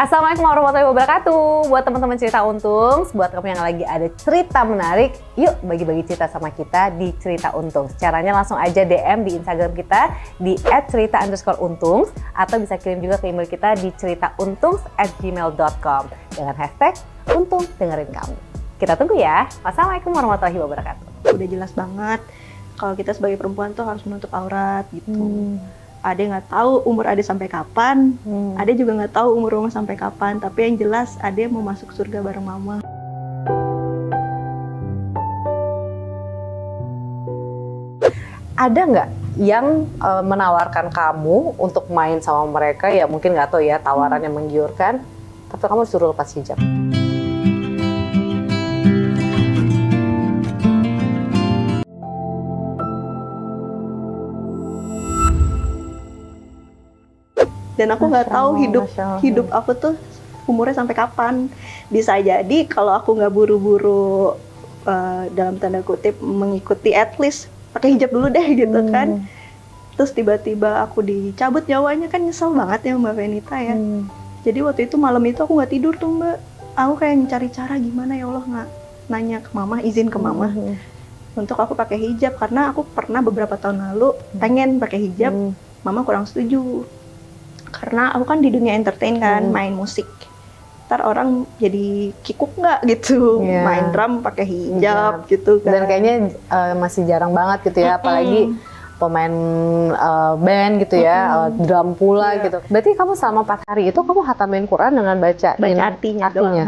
Assalamualaikum warahmatullahi wabarakatuh. Buat teman-teman cerita untung, buat kamu yang lagi ada cerita menarik, yuk bagi-bagi cerita sama kita di Cerita Untung. Caranya langsung aja DM di Instagram kita di @cerita_untung atau bisa kirim juga ke email kita di ceritauntung@gmail.com dengan hashtag untung dengerin kamu. Kita tunggu ya. Wassalamualaikum warahmatullahi wabarakatuh. Udah jelas banget kalau kita sebagai perempuan tuh harus menutup aurat gitu. Ade nggak tahu umur Ade sampai kapan, Ade juga nggak tahu umur Mama sampai kapan, tapi yang jelas Ade mau masuk surga bareng Mama. Ada nggak yang menawarkan kamu untuk main sama mereka, ya mungkin nggak tahu ya, tawaran yang menggiurkan, tapi kamu disuruh lepas hijab? Dan aku nggak tahu hidup aku tuh umurnya sampai kapan. Bisa jadi kalau aku nggak buru-buru dalam tanda kutip mengikuti at least pakai hijab dulu deh gitu kan. Terus tiba-tiba aku dicabut nyawanya, kan nyesel banget ya Mbak Venita ya. Jadi waktu itu malam itu aku nggak tidur tuh Mbak. Aku kayak mencari cara gimana ya Allah, nggak nanya ke Mama, izin ke Mama untuk aku pakai hijab, karena aku pernah beberapa tahun lalu pengen pakai hijab, Mama kurang setuju. Karena aku kan di dunia entertain kan, main musik. Ntar orang jadi kikuk nggak gitu, main drum pakai hijab gitu kan. Dan kayaknya masih jarang banget gitu ya, apalagi pemain band gitu ya, drum pula gitu. Berarti kamu selama 4 hari itu kamu khatamin Quran dengan baca artinya doang.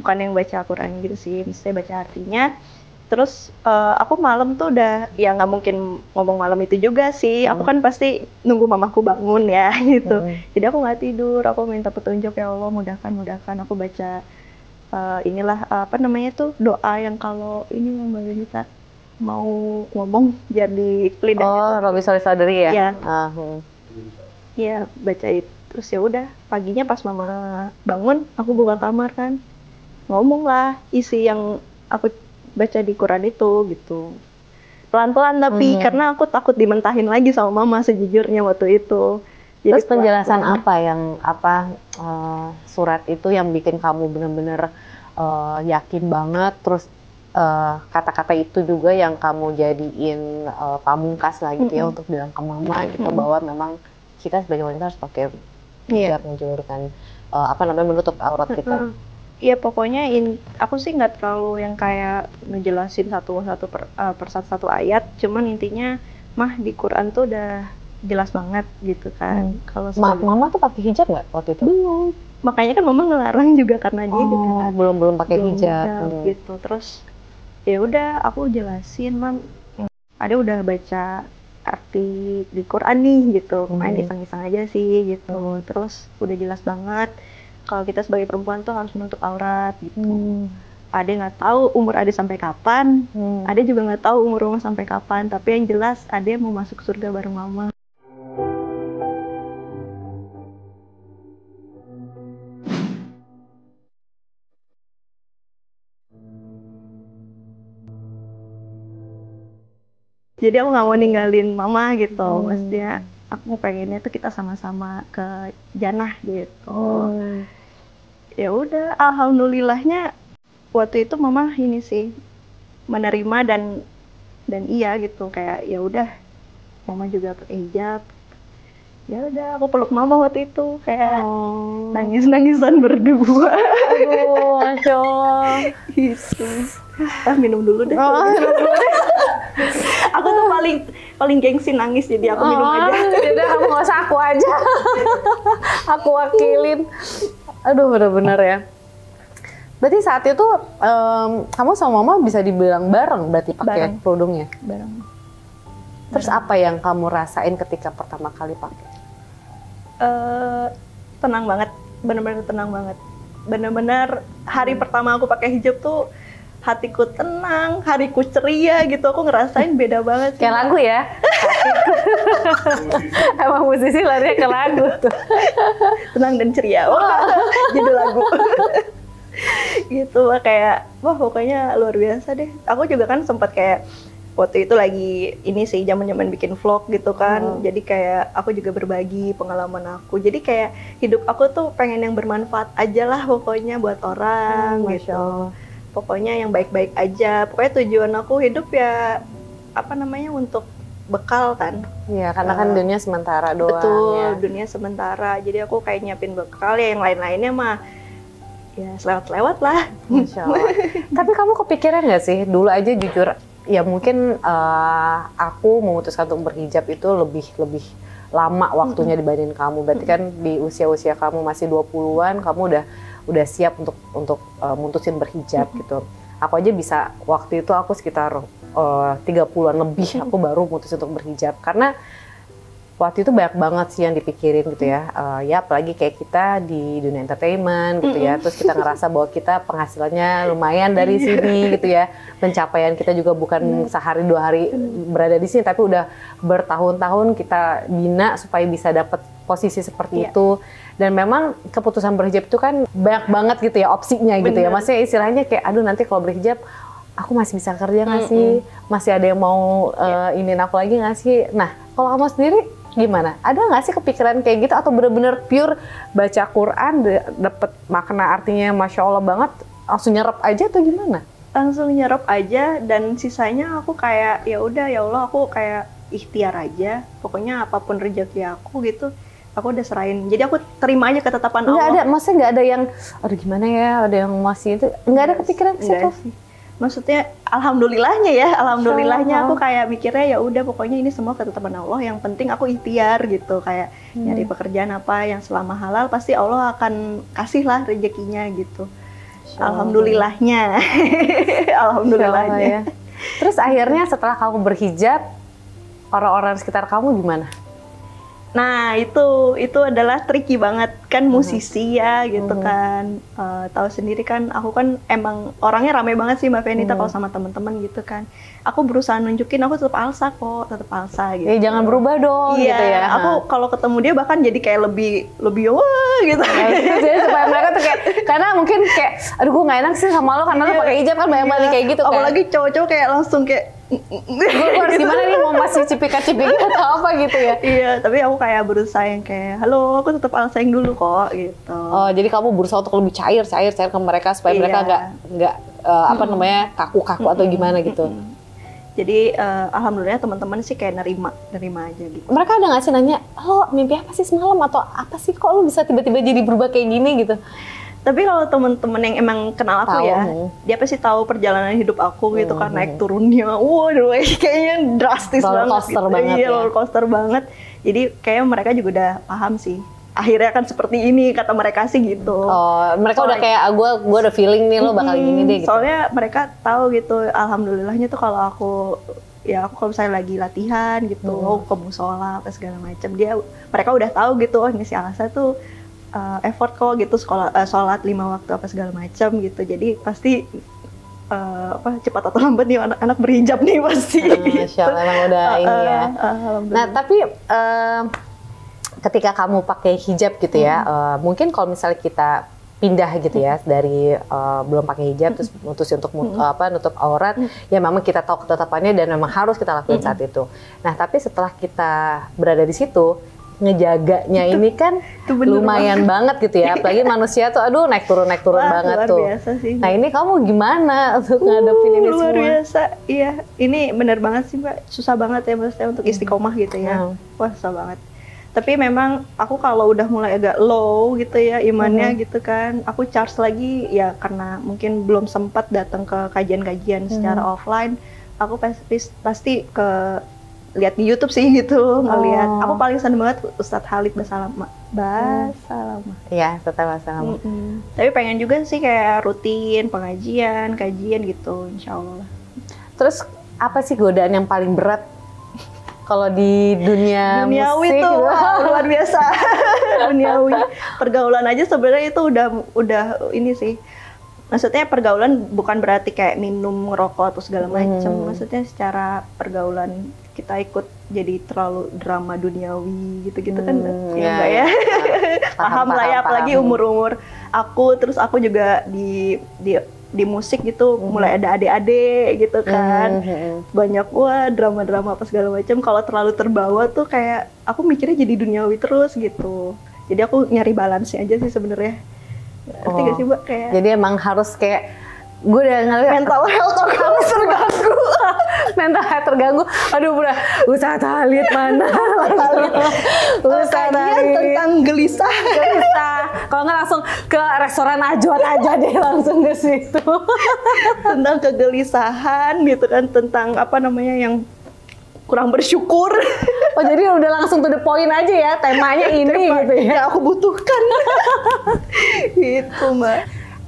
Bukan yang baca Quran gitu sih, misalnya baca artinya. Terus aku malam tuh udah, ya nggak mungkin ngomong malam itu juga sih. Aku kan pasti nunggu mamaku bangun ya gitu. Jadi aku nggak tidur, aku minta petunjuk, ya Allah mudahkan. Aku baca inilah apa namanya tuh, doa yang kalau ini yang Mbak Benita mau ngomong biar di lidah. Oh, Robi Saudari ya? Iya. Iya, baca itu. Terus ya udah, paginya pas Mama bangun, aku buka kamar kan, ngomong lah isi yang aku baca di Quran itu gitu. Pelan-pelan tapi karena aku takut dimentahin lagi sama Mama sejujurnya waktu itu. Jadi terus penjelasan apa yang surat itu yang bikin kamu benar-benar yakin banget, terus kata-kata itu juga yang kamu jadiin pamungkas lah gitu ya untuk bilang ke Mama gitu bahwa memang kita sebagai wanita harus pakai hijab menjulurkan menutup aurat kita. Iya pokoknya aku sih nggak terlalu yang kayak ngejelasin satu-satu persatu ayat, cuman intinya mah di Quran tuh udah jelas banget gitu kan. Kalau Mama tuh pakai hijab nggak waktu itu? Belum, makanya kan Mama ngelarang juga karena dia gitu kan. Belum pakai hijab gitu. Terus ya udah aku jelasin, Mam, ada udah baca arti di Quran nih gitu, main iseng-iseng aja sih gitu. Terus udah jelas banget kalau kita sebagai perempuan tuh harus menutup aurat gitu. Ade nggak tahu umur Ade sampai kapan, Ade juga nggak tahu umur Mama sampai kapan, tapi yang jelas Ade mau masuk surga bareng Mama. Jadi aku nggak mau ninggalin Mama gitu, maksudnya aku pengennya tuh kita sama-sama ke jannah gitu. Ya udah, alhamdulillahnya waktu itu Mama ini sih menerima dan iya gitu, kayak ya udah Mama juga pakai hijab. Ya udah aku peluk Mama waktu itu kayak nangis-nangisan berdua. Aduh, Masya Allah. Gitu. Minum dulu deh. Aku tuh paling gengsi nangis, jadi aku minum aja. Udah kamu nggak usah, aku aja. Aku wakilin. Aduh, benar-benar ya. Berarti saat itu kamu sama Mama bisa dibilang bareng berarti pakai kerudungnya? Bareng. Terus apa yang kamu rasain ketika pertama kali pakai? Tenang banget, benar-benar tenang banget. Benar-benar hari pertama aku pakai hijab tuh hatiku tenang, hariku ceria gitu. Aku ngerasain beda banget sih. Kayak lagu ya? Emang musisi larinya ke lagu tuh. Tenang dan ceria. Judul lagu. Gitu kayak, wah pokoknya luar biasa deh. Aku juga kan sempat kayak waktu itu lagi ini sih zaman-zaman bikin vlog gitu kan. Jadi kayak aku juga berbagi pengalaman aku. Jadi kayak hidup aku tuh pengen yang bermanfaat aja lah pokoknya buat orang gitu. Pokoknya yang baik-baik aja. Pokoknya tujuan aku hidup ya apa namanya untuk bekal kan. Iya, karena kan dunia sementara doang. Betul, ya. dunia sementara. Jadi aku kayak nyiapin bekal ya, yang lain-lainnya mah ya selewat-lewat lah. Masya Allah. Tapi kamu kepikiran nggak sih, dulu aja jujur, ya mungkin aku memutuskan untuk berhijab itu lebih lama waktunya dibanding kamu. Berarti kan di usia-usia kamu masih 20-an, kamu udah siap untuk mutusin berhijab gitu. Aku aja bisa, waktu itu aku sekitar 30-an lebih aku baru mutusin untuk berhijab. Karena waktu itu banyak banget sih yang dipikirin gitu ya. Ya apalagi kayak kita di dunia entertainment gitu ya. Terus kita ngerasa bahwa kita penghasilannya lumayan dari sini gitu ya. Pencapaian kita juga bukan sehari 2 hari berada di sini, tapi udah bertahun-tahun kita bina supaya bisa dapat posisi seperti itu. Dan memang keputusan berhijab itu kan banyak banget gitu ya opsinya gitu ya. Maksudnya istilahnya kayak aduh nanti kalau berhijab aku masih bisa kerja nggak sih? Masih ada yang mau iniin aku lagi nggak sih? Nah kalau kamu sendiri gimana? Ada nggak sih kepikiran kayak gitu atau bener-bener pure baca Quran dapet makna artinya Masya Allah banget langsung nyerap aja atau gimana? Langsung nyerap aja dan sisanya aku kayak ya udah ya Allah aku kayak ikhtiar aja. Pokoknya apapun rezeki aku gitu aku udah serahin. Jadi aku terima aja ketetapan Allah. Nggak ada, maksudnya nggak ada yang aduh gimana ya, ada yang masih itu nggak ada kepikiran sih tuh. Maksudnya alhamdulillahnya ya, alhamdulillahnya aku kayak mikirnya ya udah pokoknya ini semua ketetapan Allah, yang penting aku ikhtiar gitu, kayak nyari pekerjaan apa yang selama halal pasti Allah akan kasih lah rezekinya gitu. Alhamdulillahnya. Alhamdulillahnya. Ya. Terus akhirnya setelah kamu berhijab, orang-orang sekitar kamu gimana? Nah itu adalah tricky banget kan, musisi ya gitu kan, tahu sendiri kan aku kan emang orangnya rame banget sih Mbak Fenita kalau sama teman-teman gitu kan. Aku berusaha nunjukin aku tetap Alsa kok, tetap Alsa gitu. Jangan berubah dong gitu ya. Aku kalau ketemu dia bahkan jadi kayak lebih wah gitu. Jadi supaya mereka tuh kayak, karena mungkin kayak aduh gue nggak enak sih sama lo karena lo pakai hijab kan banyak kayak gitu kan. Apalagi cowok-cowok kayak langsung kayak gue harus gimana nih, mau masih cipika-cipiki atau apa gitu ya. Iya, tapi aku kayak berusaha yang kayak halo aku tetap Alsa yang dulu kok gitu. Oh jadi kamu berusaha untuk lebih cair ke mereka supaya mereka nggak apa namanya kaku-kaku atau gimana gitu. Jadi alhamdulillah teman-teman sih kayak nerima aja gitu. Mereka ada nggak sih nanya, lo mimpi apa sih semalam atau apa sih kok lo bisa tiba-tiba jadi berubah kayak gini gitu? Tapi kalau teman-teman yang emang kenal aku dia pasti tahu perjalanan hidup aku gitu kan, naik turunnya, waduh kayaknya drastis banget gitu. Iya, roller coaster banget. Jadi kayaknya mereka juga udah paham sih. Akhirnya kan seperti ini kata mereka sih gitu. Oh, mereka udah kayak gue ada feeling nih lo bakal gini deh gitu. Soalnya mereka tahu gitu, alhamdulillahnya tuh kalau aku kalau misalnya lagi latihan gitu, ke musola apa segala macam, mereka udah tahu gitu, oh ini si Alsa tuh effort kok gitu, sholat 5 waktu apa segala macam gitu. Jadi pasti cepat atau lambat nih anak-anak berhijab nih pasti. Masya Allah, emang udah ini ya. Nah tapi ketika kamu pakai hijab gitu ya, mungkin kalau misalnya kita pindah gitu ya dari belum pakai hijab terus mutusin untuk nutup aurat, ya memang kita tahu ketetapannya dan memang harus kita lakuin saat itu. Nah tapi setelah kita berada di situ, ngejaganya ini kan lumayan banget gitu ya, apalagi manusia tuh aduh naik turun banget tuh. Biasa sih. Nah ini kamu gimana untuk ngadepin ini semua? Luar biasa, iya ini bener banget sih Mbak, susah banget ya maksudnya untuk istiqomah gitu ya. Wah susah banget. Tapi memang aku kalau udah mulai agak low gitu ya imannya gitu kan, aku charge lagi ya karena mungkin belum sempat datang ke kajian-kajian secara offline. Aku pasti ke lihat di YouTube sih gitu, ngelihat. Aku paling seneng banget Ustadz Khalid Basalamah. Iya, Ustadz Basalamah. Tapi pengen juga sih kayak rutin kajian gitu, insya Allah. Terus apa sih godaan yang paling berat kalau di duniawi musik? Tuh luar biasa. Duniawi, pergaulan aja sebenarnya itu udah ini sih. Maksudnya pergaulan bukan berarti kayak minum, ngerokok atau segala macam. Maksudnya secara pergaulan kita ikut jadi terlalu drama duniawi gitu-gitu kan ya enggak ya. Paham lah ya, apalagi umur-umur aku, terus aku juga di di musik gitu, mulai ada adik-adik gitu kan, banyak drama-drama apa segala macam. Kalau terlalu terbawa tuh kayak aku mikirnya jadi duniawi terus gitu. Jadi aku nyari balance aja sih sebenarnya. Ngerti gak sih Mbak? Kayak jadi emang harus kayak gue udah ngeliat mental health aku harus terganggu. Mental health terganggu. Aduh udah usaha Thalit mana? Usaha Thalit tentang gelisah. Kalau nggak langsung ke restoran Ajwa aja deh, langsung ke situ. Tentang kegelisahan gitu kan, tentang apa namanya yang kurang bersyukur. Oh jadi udah langsung to the point aja ya, temanya ini gitu ya. Yang aku butuhkan. Gitu Mbak.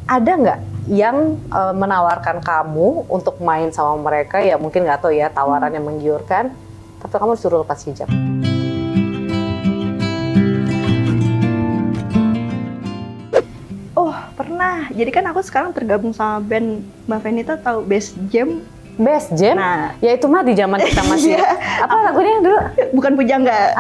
Ada nggak yang menawarkan kamu untuk main sama mereka, ya mungkin nggak tahu ya, tawaran yang menggiurkan, tapi kamu disuruh lepas hijab? Oh pernah, jadi kan aku sekarang tergabung sama band, Mbak Venita tahu Bass Jam? Bass Jam? Nah, ya itu mah di zaman kita masih apa lagunya dulu? Bukan Pujangga.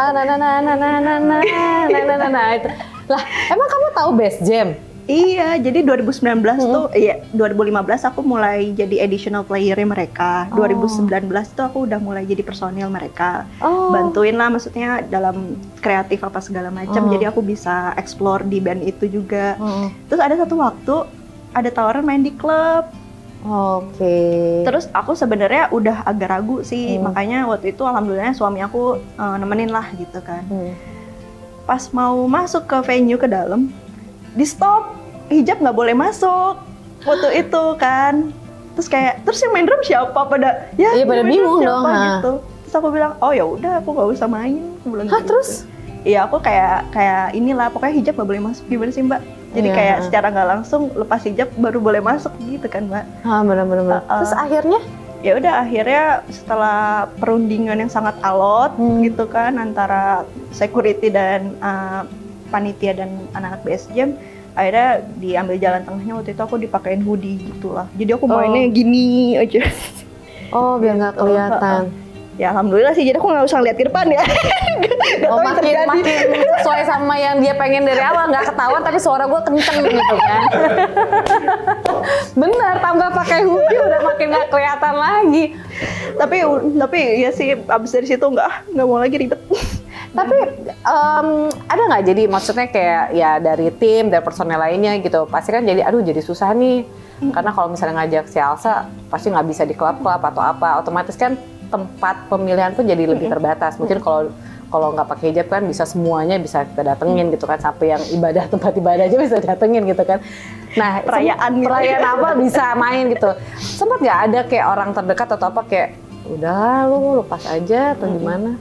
Itu. Lah, emang kamu tahu Bass Jam? Iya, jadi 2019 tuh, iya 2015 aku mulai jadi additional player-nya mereka. 2019 tuh aku udah mulai jadi personil mereka. Bantuin lah maksudnya dalam kreatif apa segala macam. Jadi aku bisa explore di band itu juga. Terus ada satu waktu ada tawaran main di klub. Oke. Terus aku sebenarnya udah agak ragu sih, makanya waktu itu alhamdulillah suami aku nemenin lah gitu kan. Pas mau masuk ke venue ke dalam, di stop, hijab nggak boleh masuk waktu itu kan. Terus yang main drum siapa? Pada pada bingung dong gitu. Terus aku bilang, oh ya udah aku nggak usah main. Aku bilang gitu. Terus? Iya aku kayak inilah, pokoknya hijab nggak boleh masuk. Gimana sih Mbak? Jadi kayak secara nggak langsung lepas hijab baru boleh masuk gitu kan Mbak. Benar-benar. Terus akhirnya? Ya udah akhirnya setelah perundingan yang sangat alot gitu kan antara security dan panitia dan anak-anak BS Jam, akhirnya diambil jalan tengahnya. Waktu itu aku dipakein hoodie gitulah, jadi aku mainnya gini aja. Oh biar nggak kelihatan. Ya alhamdulillah sih, jadi aku nggak usah lihat ke depan ya. Makin sesuai sama yang dia pengen dari awal, nggak ketahuan tapi suara gue kenceng gitu kan. Bener, tambah pakai hoodie udah makin nggak kelihatan lagi. Tapi ya sih abis dari situ nggak mau lagi ribet. Tapi ada nggak jadi maksudnya kayak ya dari tim, dari personel lainnya gitu, pasti kan jadi aduh jadi susah nih. Karena kalau misalnya ngajak si Elsa pasti nggak bisa di klub-klub atau apa, otomatis kan tempat pemilihan pun jadi lebih terbatas. Mungkin kalau nggak pakai hijab kan bisa semuanya bisa kita datengin gitu kan, sampai yang ibadah, tempat ibadah aja bisa datengin gitu kan. Nah perayaan apa bisa main gitu. Sempat nggak ada kayak orang terdekat atau apa kayak udah lu lepas aja atau gimana?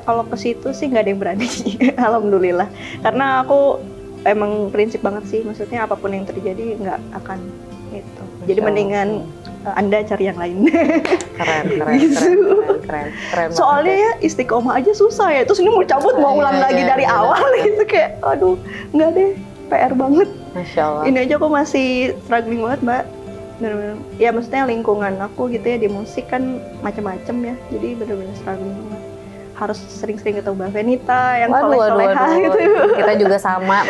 Kalau ke situ sih nggak ada yang berani sih, alhamdulillah. Karena aku emang prinsip banget sih, maksudnya apapun yang terjadi nggak akan itu. Jadi mendingan Anda cari yang lain. Keren. Soalnya ya istiqomah aja susah ya. Terus ini mau cabut, mau ulang lagi dari awal gitu kayak, aduh, nggak deh, PR banget. Masya Allah. Ini aja aku masih struggling banget Mbak. Bener-bener. Ya maksudnya lingkungan aku gitu ya di musik kan macam-macam ya. Jadi bener-bener struggling banget. Harus sering-sering ketemu Mbak Venita yang soleh-soleha gitu. Kita juga sama,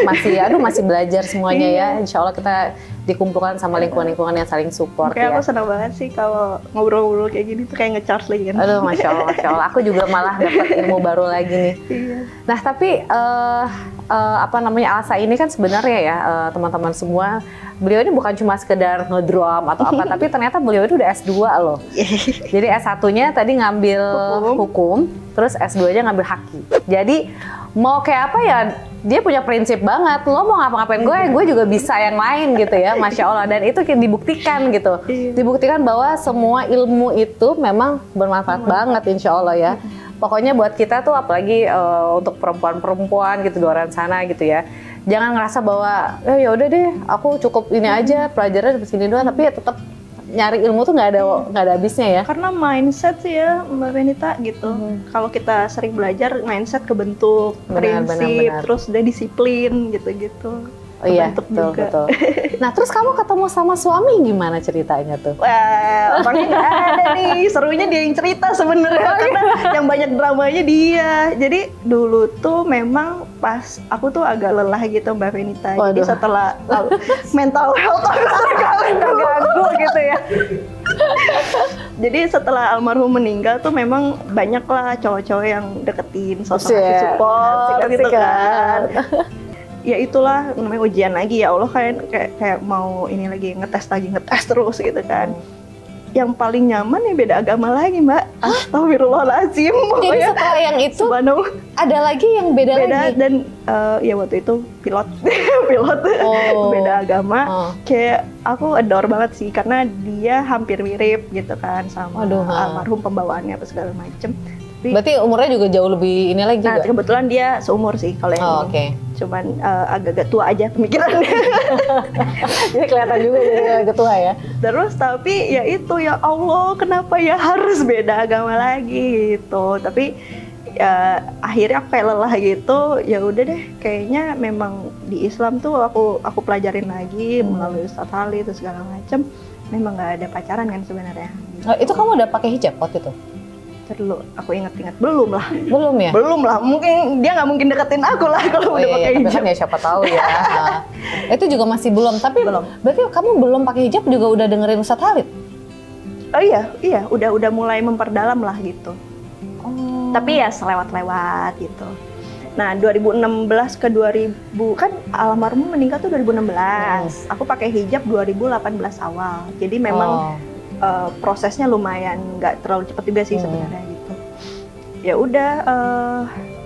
masih belajar semuanya ya. Insya Allah kita dikumpulkan sama lingkungan-lingkungan yang saling support. Kayak aku senang banget sih kalau ngobrol-ngobrol kayak gini tuh kayak nge-charge lagi kan. Aduh, Masya Allah. Aku juga malah dapat ilmu baru lagi nih. Iya. Nah tapi Elsa ini kan sebenarnya ya teman-teman semua, beliau ini bukan cuma sekedar ngedrum atau apa, tapi ternyata beliau itu udah S2 loh. Jadi S1-nya tadi ngambil hukum, terus S2-nya ngambil haki. Jadi mau kayak apa ya, dia punya prinsip banget. Lo mau ngapa-ngapain gue juga bisa yang lain gitu ya, Masya Allah. Dan itu dibuktikan gitu. Dibuktikan bahwa semua ilmu itu memang bermanfaat banget, Insya Allah ya. Pokoknya buat kita tuh, apalagi untuk perempuan-perempuan gitu di luar sana gitu ya, jangan ngerasa bahwa ya udah deh aku cukup ini aja pelajaran di sini doang, tapi ya tetap nyari ilmu tuh nggak ada habisnya ya. Karena mindset sih ya Mbak Venita gitu. Kalau kita sering belajar, mindset kebentuk, prinsip, terus udah disiplin gitu-gitu. Oh iya, betul. Nah terus kamu ketemu sama suami gimana ceritanya tuh? Wah, orangnya nggak ada nih. Serunya dia yang cerita sebenarnya, karena yang banyak dramanya dia. Jadi dulu tuh memang pas aku tuh agak lelah gitu Mbak Venita. Jadi Waduh. setelah mental health aku terganggu gitu ya. Jadi setelah almarhum meninggal tuh memang banyak lah cowok-cowok yang deketin, sosok kasih support gitu kan. Ya itulah namanya ujian lagi, ya Allah, kayak mau ini lagi ngetes terus gitu kan. Yang paling nyaman ya beda agama lagi Mbak. Astagfirullahaladzim. Jadi setelah yang itu ada lagi yang beda lagi? Dan ya waktu itu pilot beda agama. Kayak aku adore banget sih karena dia hampir mirip gitu kan sama almarhum pembawaannya apa segala macem. Berarti umurnya juga jauh lebih ini lagi juga? Nah kebetulan dia seumur sih kalau yang ini. Cuman agak-agak tua aja pemikirannya. Jadi kelihatan juga jadi agak tua ya. Terus tapi ya itu, ya Allah kenapa ya harus beda agama lagi gitu. Tapi ya akhirnya aku kayak lelah gitu. Ya udah deh, kayaknya memang di Islam tuh aku pelajarin lagi melalui Ustadz Ali itu segala macam. Memang nggak ada pacaran kan sebenarnya. Itu kamu udah pakai hijab waktu itu? Dulu aku ingat-ingat belum lah. Belum ya? Belum lah, mungkin dia nggak mungkin deketin aku lah kalau udah pakai hijab. Tapi kan ya siapa tahu ya. Itu juga masih belum, tapi belum. Berarti kamu belum pakai hijab juga udah dengerin Ustadz Khalid? Oh iya, udah mulai memperdalam lah gitu. Tapi ya selewat-lewat gitu. Nah 2016 ke 2000, kan almarhum meninggal tuh 2016. Aku pakai hijab 2018 awal. Jadi memang prosesnya lumayan nggak terlalu cepat juga sih sebenarnya gitu. Ya udah,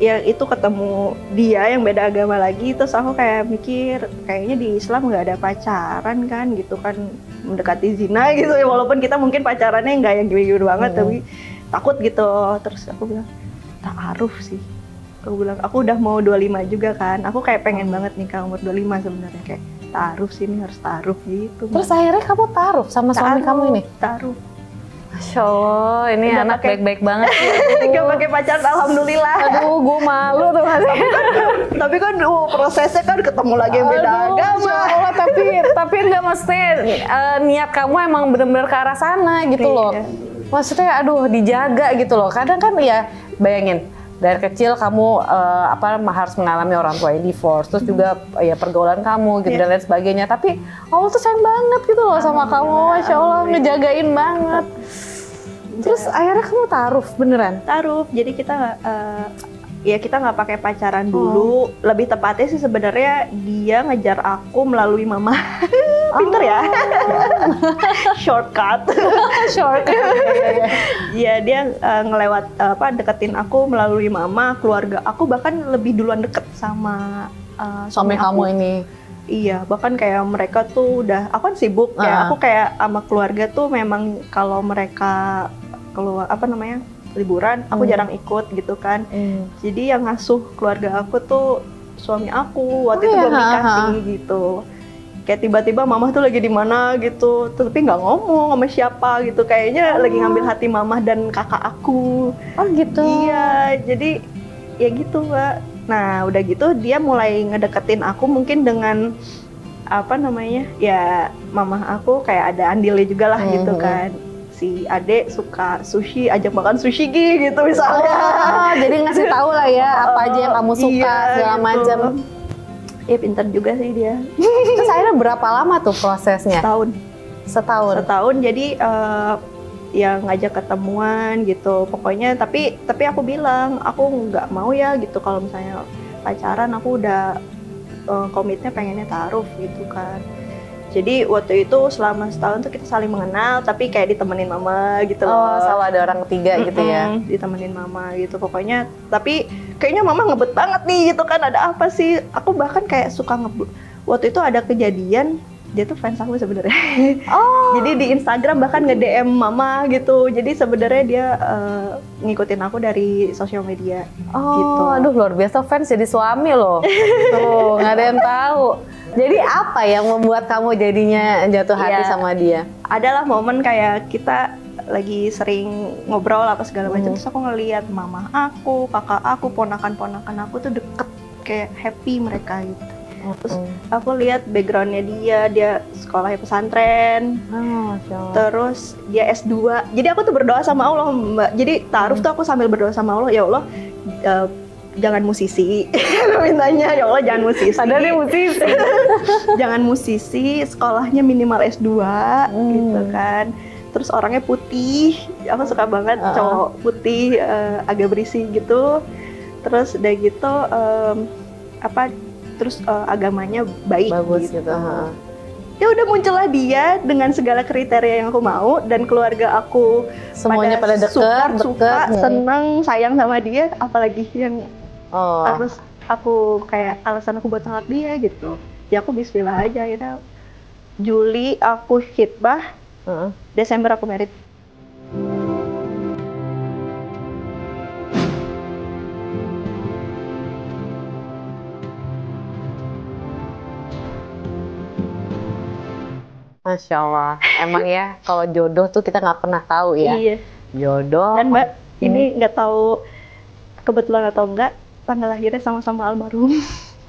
ya itu ketemu dia yang beda agama lagi, terus aku kayak mikir kayaknya di Islam nggak ada pacaran kan gitu kan, mendekati zina gitu ya, walaupun kita mungkin pacarannya nggak yang gini-gini banget tapi takut gitu. Terus aku bilang ta'aruf sih. Aku bilang aku udah mau 25 juga kan, aku kayak pengen banget nikah umur 25 sebenarnya, kayak ta'aruf sih, ini harus ta'aruf gitu. Terus akhirnya kamu ta'aruf sama suami kamu ini? Ta'aruf. Masya Allah, ini udah anak baik-baik banget. Gak pakai pacaran, alhamdulillah. Aduh, gue malu tuh Mas. Tapi kan prosesnya kan ketemu lagi yang beda agama. Allah, tapi enggak, maksudnya niat kamu emang benar-benar ke arah sana gitu loh. Maksudnya aduh dijaga gitu loh. Kadang kan ya bayangin, dari kecil kamu harus mengalami orang tua yang divorce, terus juga ya pergaulan kamu gitu dan lain sebagainya. Tapi Allah tuh sayang banget gitu loh sama kamu, Masya Allah, ngejagain banget. Terus akhirnya kamu ta'aruf beneran? Ta'aruf, jadi kita nggak pakai pacaran dulu. Lebih tepatnya sih sebenarnya dia ngejar aku melalui mama. Pinter ya? Shortcut. Iya, dia deketin aku melalui mama, keluarga aku bahkan lebih duluan deket sama suami kamu ini. Iya, bahkan kayak mereka tuh udah, aku kan sibuk ya, aku kayak sama keluarga tuh memang kalau mereka keluar liburan, aku jarang ikut gitu kan. Jadi yang ngasuh keluarga aku tuh suami aku, waktu itu belum nikah sih gitu. Kayak tiba-tiba mama tuh lagi di mana gitu, tapi nggak ngomong sama siapa gitu, kayaknya lagi ngambil hati mama dan kakak aku. Oh gitu? Iya, jadi ya gitu Mbak. Nah udah gitu dia mulai ngedeketin aku mungkin dengan ya mama aku kayak ada andilnya juga lah gitu kan. Si adek suka sushi, ajak makan sushi gitu misalnya. Jadi ngasih tahu lah ya apa aja yang kamu suka segala macam. Iya, pintar juga sih dia. Terus akhirnya berapa lama tuh prosesnya? Setahun. Jadi ya ngajak ketemuan gitu. Pokoknya tapi aku bilang aku nggak mau ya gitu kalau misalnya pacaran, aku udah komitnya pengennya ta'aruf gitu kan. Jadi waktu itu selama setahun tuh kita saling mengenal, tapi kayak ditemenin mama gitu loh. Oh, selalu ada orang ketiga gitu ya? Ditemenin mama gitu pokoknya. Tapi kayaknya mama ngebet banget nih gitu kan, ada apa sih? Aku bahkan kayak suka waktu itu ada kejadian, dia tuh fans aku sebenarnya. Jadi di Instagram bahkan nge-DM mama gitu. Jadi sebenarnya dia ngikutin aku dari sosial media. Gitu. Aduh luar biasa, fans jadi suami loh. Tuh, nggak ada yang tahu. Jadi apa yang membuat kamu jadinya jatuh hati sama dia? Adalah momen kayak kita lagi sering ngobrol apa segala macam, terus aku ngeliat mama aku, kakak aku, ponakan-ponakan aku tuh deket, kayak happy mereka gitu. Terus aku lihat backgroundnya dia sekolahnya pesantren, terus dia S2. Jadi aku tuh berdoa sama Allah Mbak. Jadi ta'aruf tuh aku sambil berdoa sama Allah, ya Allah, jangan musisi. Mintanya ya Allah jangan musisi. Padahal dia musisi. Jangan musisi, sekolahnya minimal S2 gitu kan. Terus orangnya putih, aku suka banget cowok putih, agak berisi gitu. Terus udah gitu agamanya baik. Bagus gitu. Ya udah muncullah dia dengan segala kriteria yang aku mau, dan keluarga aku semuanya pada suka, seneng, sayang sama dia. Apalagi yang harus aku kayak alasan aku buat nolak dia gitu. Ya aku bismillah aja ya. Juli aku khitbah, Desember aku married. Masya Allah, emang ya kalau jodoh tuh kita nggak pernah tahu ya. Iya. Jodoh. Dan Mbak, ini nggak tahu kebetulan atau enggak, tanggal lahirnya sama-sama almarhum.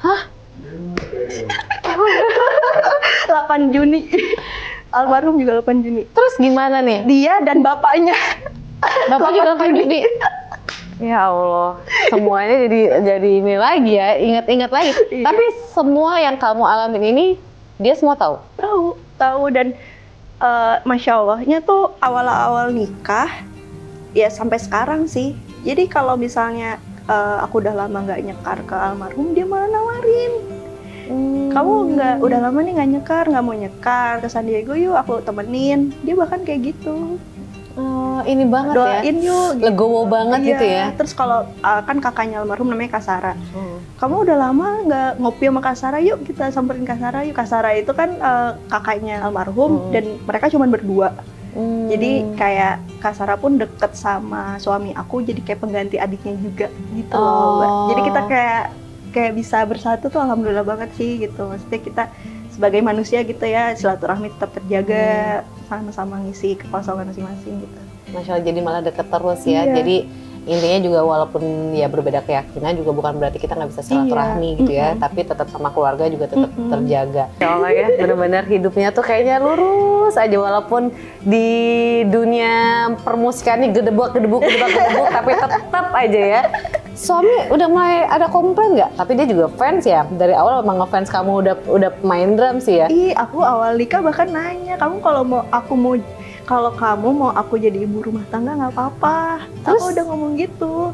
Hah? 8 Juni. Almarhum juga 8 Juni. Terus gimana nih? Dia dan bapaknya. Bapak juga 8 Juni. Ya Allah, semuanya jadi ini lagi ya, ingat-ingat lagi. Iya. Tapi semua yang kamu alamin ini, dia semua tahu? Tahu dan Masya Allahnya tuh awal-awal nikah, ya sampai sekarang sih. Jadi kalau misalnya aku udah lama nggak nyekar ke almarhum, dia malah nawarin. Kamu udah lama nih nggak nyekar, nggak mau nyekar ke San Diego, yuk aku temenin. Dia bahkan kayak gitu. Ini banget doain ya, yuk gitu. Legowo banget gitu ya. Terus kalau kan kakaknya almarhum namanya Kak Sara, kamu udah lama nggak ngopi sama Kak Sara, yuk kita samperin Kak Sara yuk. Kak Sara itu kan kakaknya almarhum dan mereka cuma berdua. Jadi kayak Kak Sara pun deket sama suami aku, jadi kayak pengganti adiknya juga gitu loh, Mbak. Jadi kita kayak bisa bersatu tuh alhamdulillah banget sih gitu. Maksudnya kita sebagai manusia gitu ya, silaturahmi tetap terjaga, sama-sama ngisi kekosongan masing-masing gitu. Masya Allah, jadi malah deket terus ya. Jadi intinya juga walaupun ya berbeda keyakinan juga bukan berarti kita nggak bisa silaturahmi gitu ya, tapi tetap sama keluarga juga tetap terjaga. Masya Allah ya, benar-benar hidupnya tuh kayaknya lurus aja walaupun di dunia permusikan ini gedebuk, tapi tetap aja ya. Suami udah mulai ada komplain nggak? Tapi dia juga fans ya, dari awal memang ngefans kamu udah main drum sih ya? Aku awal nikah bahkan nanya, kamu kalau kamu mau aku jadi ibu rumah tangga nggak apa-apa. Aku udah ngomong gitu.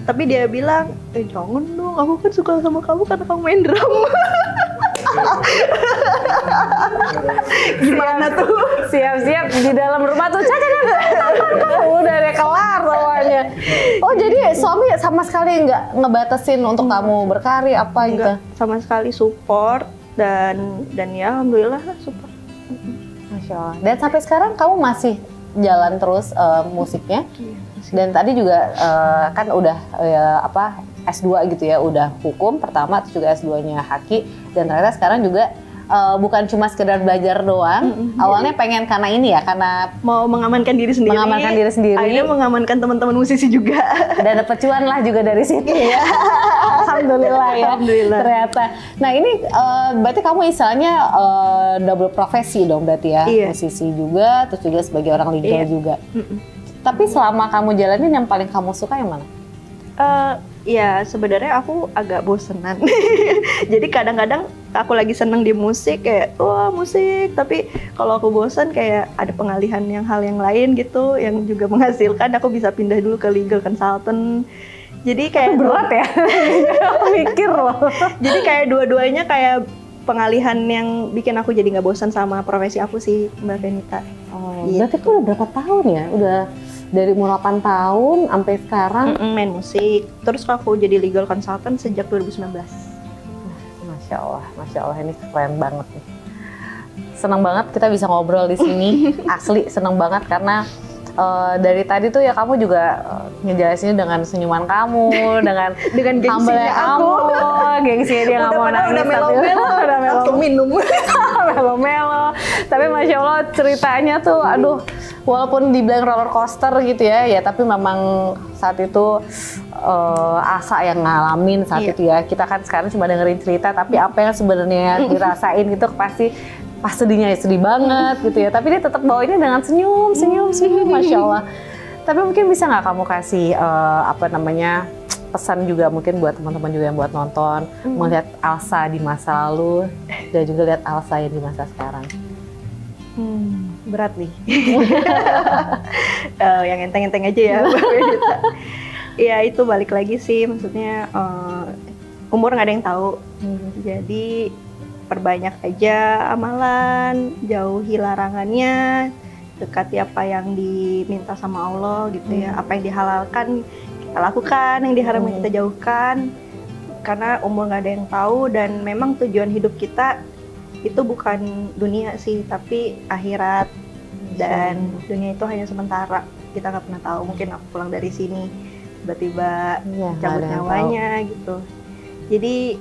Tapi dia bilang, jangan dong, aku kan suka sama kamu karena kamu main drum. Gimana tuh? Siap-siap di dalam rumah tuh udah deh kelar semuanya. Oh jadi suami sama sekali nggak ngebatasin untuk kamu berkarya apa gitu? Enggak, sama sekali support dan ya alhamdulillah support. Masya Allah. Dan sampai sekarang kamu masih jalan terus musiknya? Dan tadi juga kan udah S2 gitu ya, udah hukum pertama, terus juga S2-nya Haki, dan ternyata sekarang juga bukan cuma sekedar belajar doang. Awalnya pengen karena ini ya, karena mau mengamankan diri sendiri. Akhirnya mengamankan teman-teman musisi juga. Dan dapat cuan lah juga dari situ ya. Alhamdulillah ya. Alhamdulillah. Ternyata. Nah ini berarti kamu istilahnya double profesi dong berarti ya. Musisi juga, terus juga sebagai orang legal juga. Tapi selama kamu jalanin yang paling kamu suka yang mana? Ya sebenarnya aku agak bosenan. Jadi kadang-kadang aku lagi seneng di musik kayak wah musik, tapi kalau aku bosan kayak ada pengalihan hal yang lain gitu yang juga menghasilkan, aku bisa pindah dulu ke legal consultant. Jadi kayak berat ya. Aku mikir loh. Jadi kayak dua-duanya kayak pengalihan yang bikin aku jadi nggak bosan sama profesi aku sih, Mbak Venita. Gitu. Berarti tuh udah berapa tahun ya? Udah dari umur 8 tahun sampai sekarang main musik. Terus aku jadi legal consultant sejak 2019. Masya Allah ini keren banget nih. Senang banget kita bisa ngobrol di sini. Asli senang banget karena dari tadi tuh ya kamu juga ngejelasinnya dengan senyuman kamu, dengan gengsinya kamu, gengsinya dia nggak mau nangis, udah melo-melo, langsung minum. Melo-melo. Tapi Masya Allah ceritanya tuh, aduh, walaupun dibilang roller coaster gitu ya, tapi memang saat itu Asa yang ngalamin saat itu ya. Kita kan sekarang cuma dengerin cerita, tapi apa yang sebenarnya dirasain gitu pasti pas sedihnya ya sedih banget gitu ya. Tapi dia tetap bawainnya dengan senyum, Masya Allah. Tapi mungkin bisa nggak kamu kasih pesan juga mungkin buat teman-teman juga yang buat nonton, melihat Alsa di masa lalu dan juga lihat Alsa yang di masa sekarang. Berat nih. Yang enteng-enteng aja ya. Ya itu balik lagi sih, maksudnya umur nggak ada yang tahu. Jadi perbanyak aja amalan, jauhi larangannya, dekati apa yang diminta sama Allah gitu ya. Apa yang dihalalkan kita lakukan, yang diharamkan kita jauhkan. Karena umur nggak ada yang tahu, dan memang tujuan hidup kita itu bukan dunia sih, tapi akhirat. Dan dunia itu hanya sementara, kita nggak pernah tahu. Mungkin aku pulang dari sini tiba-tiba cabut nyawanya gitu. Jadi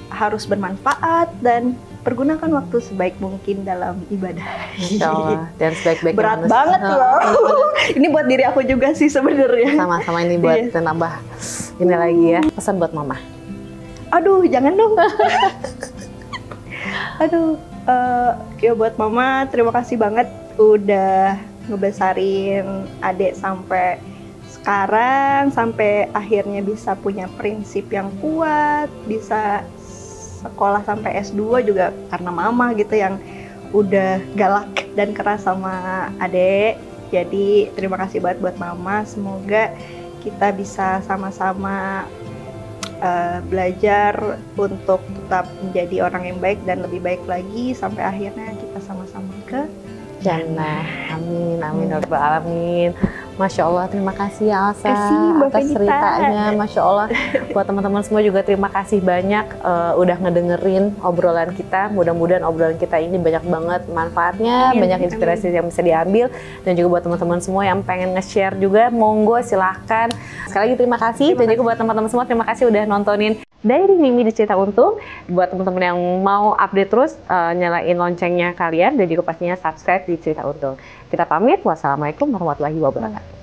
harus bermanfaat dan pergunakan waktu sebaik mungkin dalam ibadah. Insyaallah. Dan sebaik-baik berat banget loh. Ini buat diri aku juga sih sebenarnya. Sama-sama ini buat nambah ini lagi ya. Pesan buat mama. Aduh, jangan dong. Aduh, ya buat mama terima kasih banget udah ngebesarin adik sampai sekarang, sampai akhirnya bisa punya prinsip yang kuat, bisa sekolah sampai S2 juga karena mama gitu yang udah galak dan keras sama adik. Jadi terima kasih banget buat mama, semoga kita bisa sama-sama belajar untuk tetap menjadi orang yang baik dan lebih baik lagi sampai akhirnya kita sama-sama ke jannah. Amin, amin, rabbal alamin. Masya Allah, terima kasih ya Alsa atas ceritanya. Masya Allah, buat teman-teman semua juga terima kasih banyak udah ngedengerin obrolan kita. Mudah-mudahan obrolan kita ini banyak banget manfaatnya, banyak inspirasi yang bisa diambil. Dan juga buat teman-teman semua yang pengen nge-share juga, monggo silahkan. Sekali lagi terima kasih. Dan juga buat teman-teman semua, terima kasih udah nontonin Diary Mimi di Cerita Untung. Buat teman-teman yang mau update terus, nyalain loncengnya kalian dan juga pastinya subscribe di Cerita Untung. Kita pamit, wassalamualaikum warahmatullahi wabarakatuh.